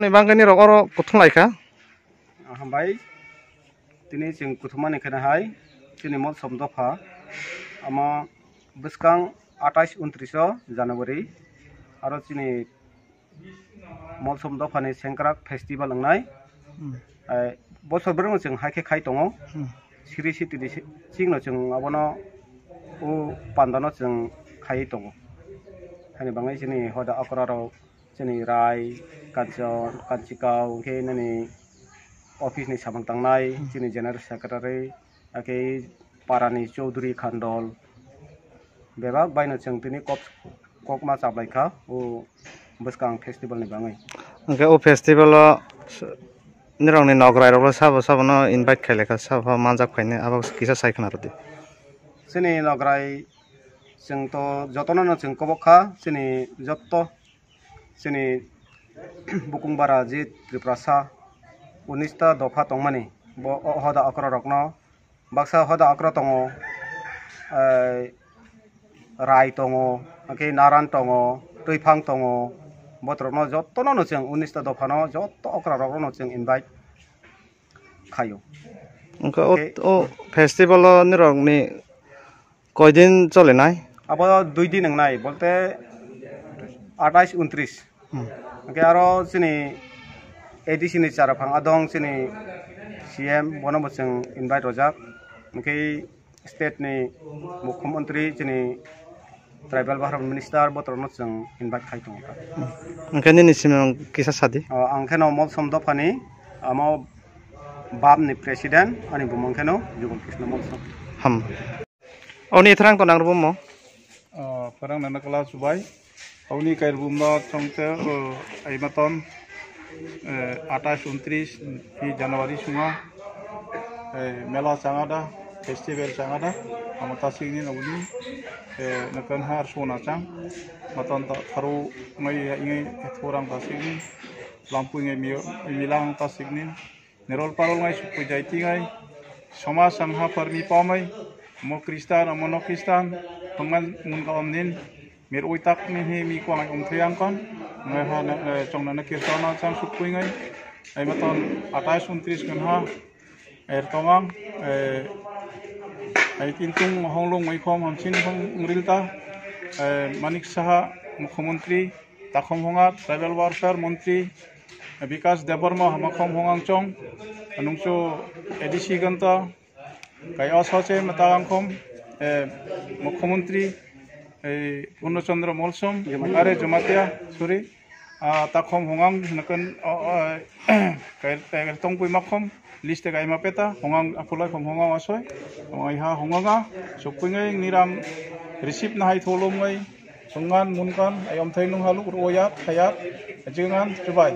Bangkani rok oro kutung laika. Hambai tini jeng kutumani kena hai tini mol somdofa ama beskang 28-29 Januari aro tini mol somdofa ni sengkrak festival ngai bosor bereng jeng haike khai tongo siri siti di singno jeng abono u pandano jeng khai tongo hani bangai sini hoda akraro sini rai kanchikau ke nani office ni sabang tangnai sini general secretary ake parani Chaudhry Khandol bebak baino jeng tini kok ma chablai kha o beskang festival ni bangai Oke o festival nirong ni nograi rok sabo no invite khaile kha sabo manjak khaine abo kisa saikhan arodi sini nograi jeng to jotono no jeng kobok kha sini jotto sini Bukung Bara Jit Triprasa 19 dofa tongmani bo hoda akra rokno baksa hoda akra tongo rai tongo ake naran tongo tuifang tongo botrokno jottono no jeng 19 dofa no jotto akra rokno jeng invite khayo o festival nirong ni koidin chole nai abo 2 din nai bolte 28-29 oke aro sini edisi ni cara phang adong sini CM bono boseng invite rojak oke state ni mukhyamantri sini tribal bahram minister botrono jeng invite khai tong oke ni simang kisa sadi angkheno mol somdofani amo bab ni president ani bumangkheno Jugal Krishna Molsom ham oni thrang to nang rumo parang nanakala subai Auni kair bumba chongte aimaton 28-29 di Januari sunga mela sangada festival sangada amata singni nabuni nakan har sona chang maton ta tharu ngai ingai thorang ta singni lampu ngai milang ta singni nerol parol ngai supu jaiti ngai soma sangha parmi pamai mo kristan amono kristan pengan mun ka omnin mir uitak ni hi mi ko ngai omthriang kon ngai ha chongna na kirtana chang sukui ngai ai maton 28-29 kan ha tongang ai tintung honglong ngai khom hamchin hong ngrilta Manik Saha Mukhyamantri takhom honga tribal welfare mantri Vikas Debarma hamakhom hongang chong anungso edisi ganta kai asache matangkhom Mukhyamantri Purno Chandra Molsom are Jumatia sorry takhom hongang nakan kai tongpui makhom liste kai mapeta hongang apulai khom hongang asoi hongai ha honganga sopingai niram receipt na hai tholom ngai sungan munkan ayom thainung haluk royat khayat jengan chubai